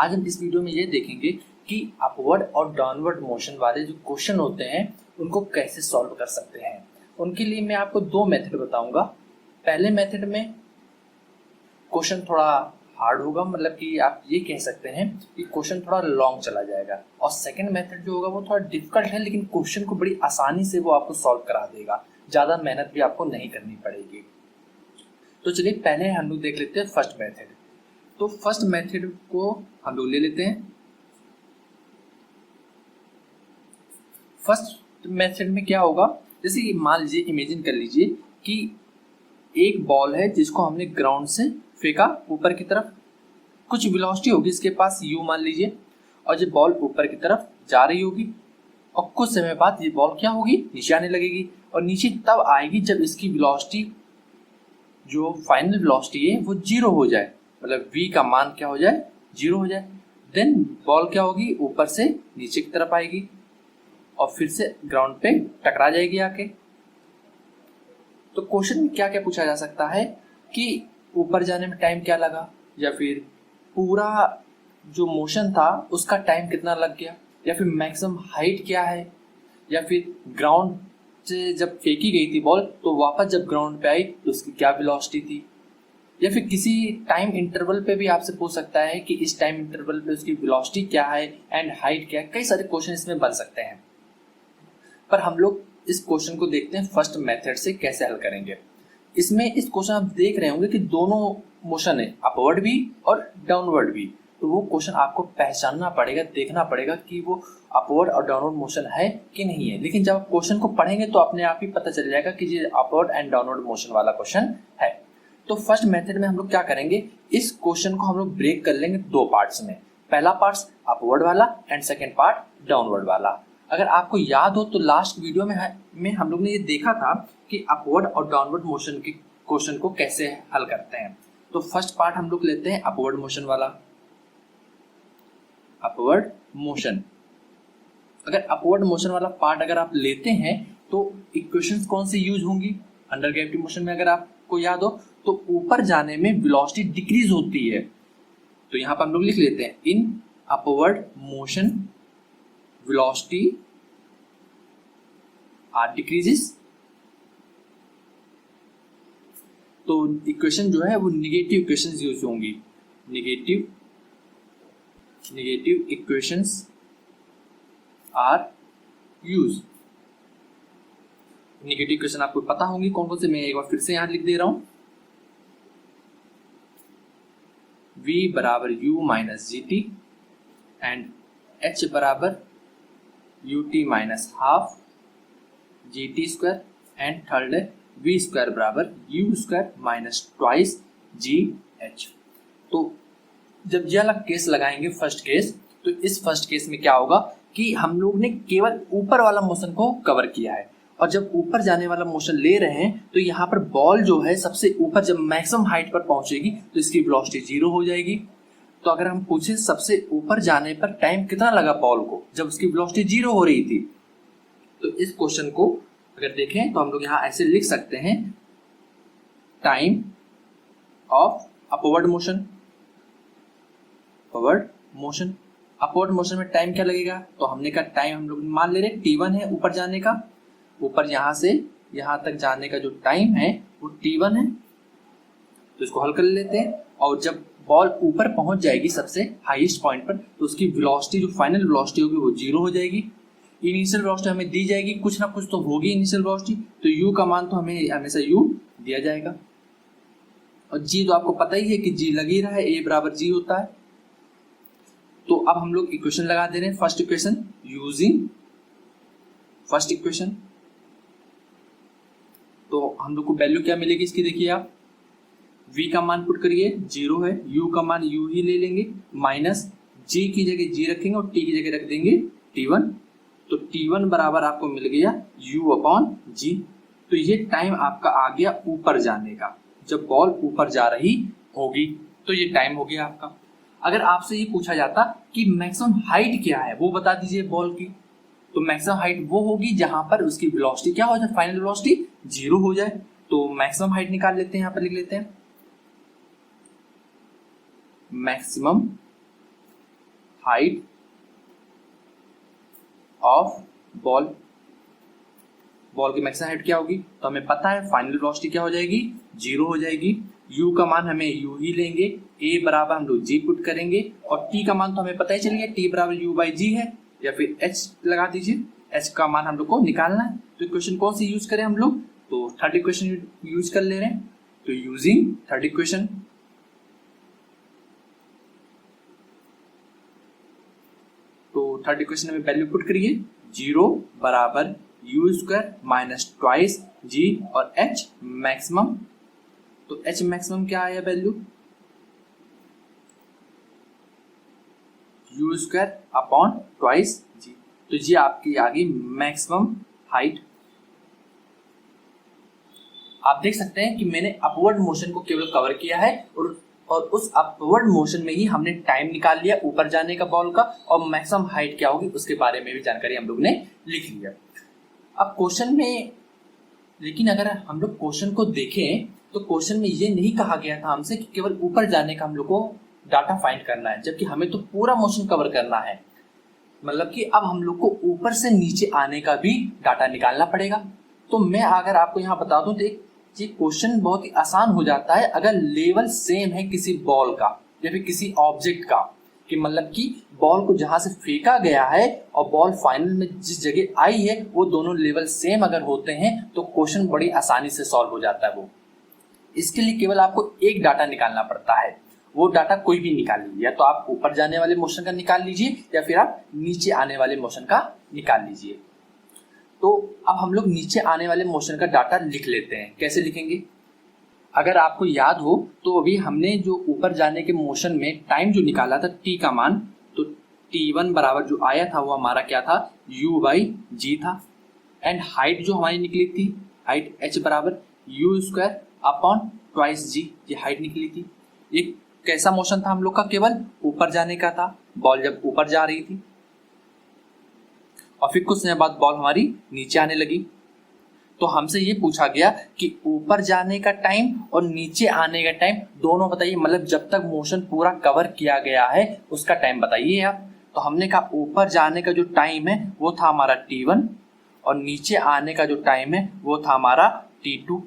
आज हम इस वीडियो में ये देखेंगे कि अपवर्ड और डाउनवर्ड मोशन वाले जो क्वेश्चन होते हैं उनको कैसे सॉल्व कर सकते हैं। उनके लिए मैं आपको दो मेथड बताऊंगा। पहले मेथड में क्वेश्चन थोड़ा हार्ड होगा, मतलब कि आप ये कह सकते हैं कि क्वेश्चन थोड़ा लॉन्ग चला जाएगा, और सेकंड मेथड जो होगा वो थोड़ा डिफिकल्ट है, लेकिन क्वेश्चन को बड़ी आसानी से वो आपको सॉल्व करा देगा, ज़्यादा मेहनत भी आपको नहीं करनी पड़ेगी। तो चलिए पहले हम लोग देख लेते हैं फर्स्ट मेथड। तो फर्स्ट मेथड को हम लोग ले लेते हैं। फर्स्ट मेथड में क्या होगा, जैसे मान लीजिए, इमेजिन कर लीजिए कि एक बॉल है जिसको हमने ग्राउंड से फेंका ऊपर की तरफ, कुछ वेलोसिटी होगी इसके पास u मान लीजिए, और जब बॉल ऊपर की तरफ जा रही होगी और कुछ समय बाद ये बॉल क्या होगी, नीचे आने लगेगी, और नीचे तब आएगी जब इसकी वेलोसिटी जो फाइनल वेलोसिटी है वो जीरो हो जाए, मतलब v का मान क्या हो जाए, जीरो हो जाए। देन बॉल क्या होगी, ऊपर से नीचे की तरफ आएगी और फिर से ग्राउंड पे टकरा जाएगी आके। तो क्वेश्चन में क्या क्या पूछा जा सकता है कि ऊपर जाने में टाइम क्या लगा, या फिर पूरा जो मोशन था उसका टाइम कितना लग गया, या फिर मैक्सिमम हाइट क्या है, या फिर ग्राउंड से जब फेंकी गई थी बॉल तो वापस जब ग्राउंड पे आई तो उसकी क्या वेलोसिटी थी, या फिर किसी टाइम इंटरवल पे भी आपसे पूछ सकता है कि इस टाइम इंटरवल पे उसकी वेलोसिटी क्या है एंड हाइट क्या है। कई सारे क्वेश्चन इसमें बन सकते हैं, पर हम लोग इस क्वेश्चन को देखते हैं फर्स्ट मेथड से कैसे हल करेंगे। इसमें इस क्वेश्चन आप देख रहे होंगे कि दोनों मोशन है, अपवर्ड भी और डाउनवर्ड भी। तो वो क्वेश्चन आपको पहचानना पड़ेगा, देखना पड़ेगा कि वो अपवर्ड और डाउनवर्ड मोशन है कि नहीं है। लेकिन जब आप क्वेश्चन को पढ़ेंगे तो अपने आप ही पता चल जाएगा कि ये अपवर्ड एंड डाउनवर्ड मोशन वाला क्वेश्चन है। तो फर्स्ट मेथड में हम लोग क्या करेंगे, इस क्वेश्चन को हम लोग ब्रेक कर लेंगे दो पार्ट्स में। पहला पार्ट अपवर्ड वाला एंड सेकेंड पार्ट डाउनवर्ड वाला। अगर आपको याद हो तो लास्ट वीडियो में हम लोग ने ये देखा था कि अपवर्ड और डाउनवर्ड मोशन के क्वेश्चन को कैसे हल करते हैं। तो फर्स्ट पार्ट हम लोग लेते हैं अपवर्ड मोशन वाला। अपवर्ड मोशन, अगर अपवर्ड मोशन वाला पार्ट अगर आप लेते हैं तो इक्वेशंस कौन सी यूज होंगी, अंडर ग्रेविटी मोशन में अगर आपको याद हो तो ऊपर जाने में वेलोसिटी डिक्रीज होती है। तो यहां पर हम लोग लिख लेते हैं, in upward motion velocity are decreases। तो इक्वेशन जो है वो निगेटिव इक्वेशंस यूज होंगी, negative equations are use. Negative equation आपको पता होंगी कौन कौन से, मैं एक बार फिर से यहां लिख दे रहा हूं। v बराबर u minus G T and h बराबर ut minus half G T square, and third है v स्क्वायर बराबर u स्क्वायर माइनस ट्वाइस जी एच। तो जब ये वाला केस लगाएंगे फर्स्ट केस, तो इस फर्स्ट केस में क्या होगा कि हम लोग ने केवल ऊपर वाला मोशन को कवर किया है, और जब ऊपर जाने वाला मोशन ले रहे हैं तो यहाँ पर बॉल जो है सबसे ऊपर जब मैक्सिमम हाइट पर पहुंचेगी तो इसकी वेलोसिटी जीरो हो जाएगी। तो अगर हम पूछे सबसे ऊपर जाने पर टाइम कितना लगा बॉल को जब उसकी वेलोसिटी जीरो हो रही थी, तो इस क्वेश्चन को अगर देखें तो हम लोग यहाँ ऐसे लिख सकते हैं, time of upward motion. Upward motion में टाइम क्या लगेगा, तो हमने कहा टाइम हम लोग मान ले रहे t1 है ऊपर जाने का, ऊपर यहाँ से यहाँ तक जाने का जो टाइम है वो t1 है। तो इसको हल कर लेते हैं, और जब बॉल ऊपर पहुंच जाएगी सबसे हाईएस्ट पॉइंट पर तो उसकी वेलोसिटी जो फाइनल वेलोसिटी होगी वो जीरो हो जाएगी। इनिशियल वेलोसिटी हमें दी जाएगी, कुछ ना कुछ तो होगी इनिशियल वेलोसिटी, तो u का मान तो हमें हमेशा u दिया जाएगा, और g तो आपको पता ही है कि g लग ही रहा है, a बराबर g होता है। तो अब हम लोग इक्वेशन लगा दे रहे हैं, first equation using first equation. तो हम लोग को वैल्यू क्या मिलेगी इसकी, देखिए आप v का मान पुट करिए, जीरो है, u का मान u ही ले लेंगे, माइनस g की जगह g रखेंगे और t की जगह रख देंगे t1। तो t1 बराबर आपको मिल गया u अपॉन g। तो ये टाइम आपका आ गया ऊपर जाने का, जब बॉल ऊपर जा रही होगी तो ये टाइम हो गया आपका। अगर आपसे ये पूछा जाता कि मैक्सिमम हाइट क्या है वो बता दीजिए बॉल की, तो मैक्सिमम हाइट वो होगी जहां पर उसकी वेलोसिटी क्या हो जाए, फाइनल वेलोसिटी जीरो हो जाए। तो मैक्सिमम हाइट निकाल लेते हैं, यहाँ पर लिख लेते हैं maximum height of ball, ball की मैक्सिमम हाइट क्या होगी, तो हमें पता है फाइनल वेलोसिटी क्या हो जाएगी, 0 हो जाएगी। u का मान हमें u ही लेंगे, a बराबर हम लोग g पुट करेंगे, और t का मान तो हमें पता ही चल गया, t बराबर u बाई जी है, या फिर h लगा दीजिए, h का मान हम लोग को निकालना है। तो इक्वेशन कौन सी यूज करें हम लोग, तो थर्ड इक्वेशन यूज कर ले रहे हैं। तो यूजिंग थर्ड इक्वेशन, तो थर्ड इक्वेशन में वैल्यू पुट करिए, 0 बराबर u square minus twice g और h मैक्सिमम, तो h मैक्सिमम क्या आया value, u square upon twice g, तो जी आपकी आ गई मैक्सिमम हाइट। आप देख सकते हैं कि मैंने अपवर्ड मोशन को केवल कवर किया है, और उस अपवर्ड मोशन में ही हमने टाइम निकाल लिया ऊपर जाने का बॉल का, और मैक्सिमम हाइट क्या होगी उसके बारे में भी जानकारी हम लोग ने लिख लिया। अब क्वेश्चन में, लेकिन अगर हम लोग क्वेश्चन को देखें तो क्वेश्चन में ये नहीं कहा गया था हमसे कि केवल ऊपर जाने का हम लोग को डाटा फाइंड करना है, जबकि हमें तो पूरा मोशन कवर करना है। मतलब कि अब हम लोग को ऊपर से नीचे आने का भी डाटा निकालना पड़ेगा। तो मैं अगर आपको यहाँ बता दूं तो ये क्वेश्चन बहुत ही आसान हो जाता है अगर लेवल सेम है किसी बॉल का या फिर किसी ऑब्जेक्ट का, कि मतलब कि बॉल को जहां से फेंका गया है और बॉल फाइनल में जिस जगह आई है वो दोनों लेवल सेम अगर होते हैं तो क्वेश्चन बड़ी आसानी से सॉल्व हो जाता है। वो इसके लिए केवल आपको एक डाटा निकालना पड़ता है, वो डाटा कोई भी निकाल लीजिए, या तो आप ऊपर जाने वाले मोशन का निकाल लीजिए या फिर आप नीचे आने वाले मोशन का निकाल लीजिए। तो अब हम लोग नीचे आने वाले मोशन का डाटा लिख लेते हैं। कैसे लिखेंगे, अगर आपको याद हो तो अभी हमने जो ऊपर जाने के मोशन में टाइम जो निकाला था t का मान, तो t1 बराबर जो आया था वो हमारा क्या था, u बाई जी था, एंड हाइट जो हमारी निकली थी, हाइट h बराबर u स्क्वायर अपॉन ट्वाइस जी, ये हाइट निकली थी। ये कैसा मोशन था हम लोग का, केवल ऊपर जाने का था, बॉल जब ऊपर जा रही थी और फिर कुछ समय बाद बॉल हमारी नीचे आने लगी। तो हमसे ये पूछा गया कि ऊपर जाने का टाइम और नीचे आने का टाइम दोनों बताइए, मतलब जब तक मोशन पूरा कवर किया गया है उसका टाइम बताइए आप। तो हमने कहा ऊपर जाने का जो टाइम है वो था हमारा t1 और नीचे आने का जो टाइम है वो था हमारा t2।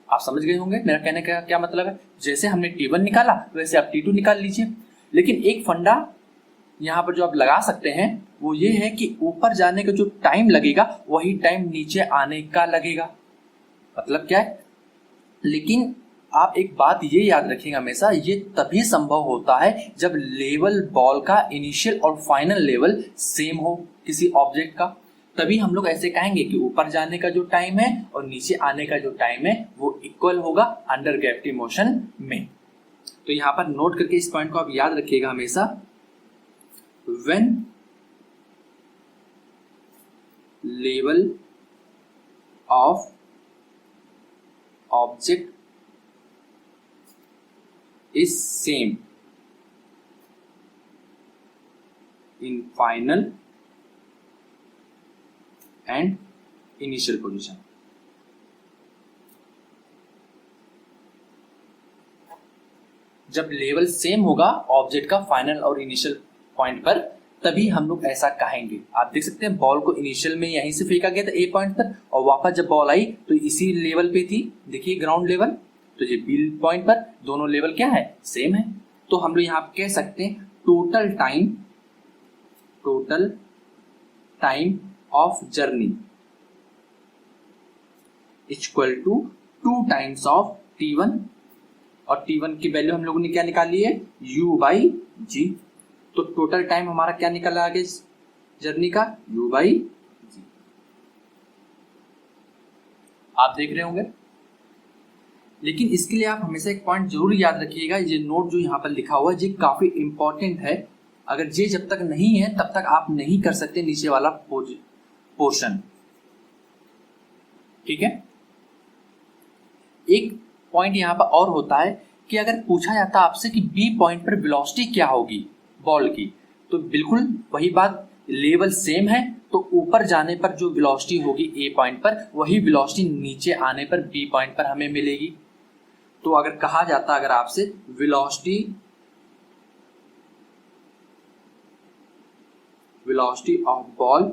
आप समझ गए होंगे मेरा कहने का क्या मतलब है, जैसे हमने t1 निकाला वैसे आप t2 निकाल लीजिए। लेकिन एक फंडा यहाँ पर जो आप लगा सकते हैं वो ये है कि ऊपर जाने का जो टाइम लगेगा वही टाइम नीचे आने का लगेगा। मतलब क्या है, लेकिन आप एक बात ये याद रखिएगा हमेशा, ये तभी संभव होता है जब लेवल बॉल का इनिशियल और फाइनल लेवल सेम हो किसी ऑब्जेक्ट का, तभी हम लोग ऐसे कहेंगे कि ऊपर जाने का जो टाइम है और नीचे आने का जो टाइम है वो इक्वल होगा अंडर ग्रेविटी मोशन में। तो यहाँ पर नोट करके इस पॉइंट को आप याद रखिएगा हमेशा, when level of object is same in final and initial position। जब लेवल सेम होगा ऑब्जेक्ट का फाइनल और इनिशियल पॉइंट पर तभी हम लोग ऐसा कहेंगे। आप देख सकते हैं बॉल को इनिशियल में यहीं से फेंका गया था ए पॉइंट पर और वापस जब बॉल आई तो इसी लेवल पे थी, देखिए ग्राउंड लेवल, तो ये बी पॉइंट पर दोनों लेवल क्या है, सेम है। तो हम लोग यहाँ कह सकते हैं total time of journey equal to 2 times of t1, और t1 की वैल्यू हम लोगों ने क्या निकाली है, u बाई जी। तो टोटल टाइम हमारा क्या निकला आगे जर्नी का, u बाई जी। आप देख रहे होंगे। लेकिन इसके लिए आप हमेशा एक पॉइंट जरूर याद रखिएगा, ये नोट जो यहाँ पर लिखा हुआ है ये काफी इंपॉर्टेंट है। अगर ये जब तक नहीं है तब तक आप नहीं कर सकते नीचे वाला पोर्शन, ठीक है। एक पॉइंट यहाँ पर और होता है कि अगर पूछा जाता आपसे कि बी पॉइंट पर वेलोसिटी क्या होगी बॉल की, तो बिल्कुल वही बात, लेवल सेम है तो ऊपर जाने पर जो वेलोसिटी होगी ए पॉइंट पर वही वेलोसिटी नीचे आने पर बी पॉइंट पर हमें मिलेगी। तो अगर कहा जाता अगर आपसे velocity velocity of ball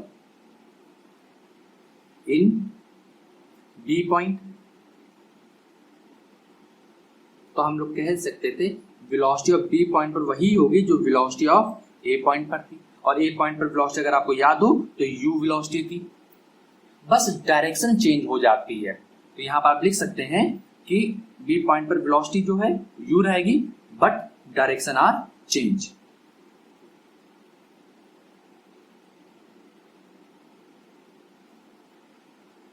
in B point, तो हम लोग कह सकते थे वेलोसिटी ऑफ बी पॉइंट पर वही होगी जो वेलोसिटी ऑफ ए पॉइंट पर थी, और ए पॉइंट पर वेलोसिटी अगर आपको याद हो तो यू वेलोसिटी थी, बस डायरेक्शन चेंज हो जाती है। तो यहां पर आप लिख सकते हैं कि बी पॉइंट पर वेलोसिटी जो है यू रहेगी, बट डायरेक्शन आर चेंज।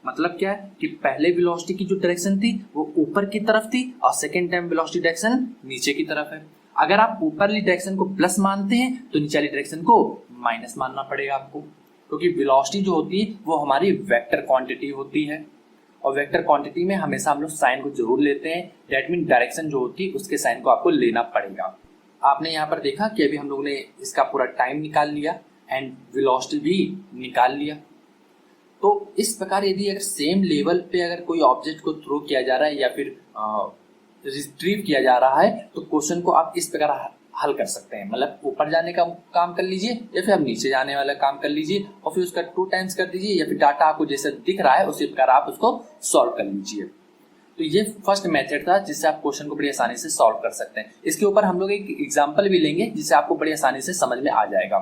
मतलब क्या है कि पहले वेलोसिटी की जो डायरेक्शन थी वो ऊपर की तरफ थी और सेकेंड टाइम वेलोसिटी डायरेक्शन नीचे की तरफ है। अगर आप ऊपरली डायरेक्शन को प्लस मानते हैं तो नीचे वाली डायरेक्शन को माइनस मानना पड़ेगा आपको, क्योंकि वेलोसिटी जो होती है वो हमारी वेक्टर क्वांटिटी होती है, और वेक्टर क्वांटिटी में हमेशा हम लोग साइन को जरूर लेते हैं। दैट मीन डायरेक्शन जो होती है उसके साइन को आपको लेना पड़ेगा। आपने यहाँ पर देखा कि अभी हम लोगों ने इसका पूरा टाइम निकाल लिया एंड वेलोसिटी भी निकाल लिया। तो इस प्रकार यदि अगर सेम लेवल पे अगर कोई ऑब्जेक्ट को थ्रो किया जा रहा है या फिर रिट्रीव किया जा रहा है तो क्वेश्चन को आप इस प्रकार हल कर सकते हैं। मतलब ऊपर जाने का काम कर लीजिए या फिर आप नीचे जाने वाला काम कर लीजिए और फिर उसका 2 टाइम्स कर दीजिए, या फिर डाटा आपको जैसे दिख रहा है उसी प्रकार आप उसको सॉल्व कर लीजिए। तो ये फर्स्ट मेथड था जिससे आप क्वेश्चन को बड़ी आसानी से सॉल्व कर सकते हैं। इसके ऊपर हम लोग एक एग्जाम्पल भी लेंगे जिससे आपको बड़ी आसानी से समझ में आ जाएगा।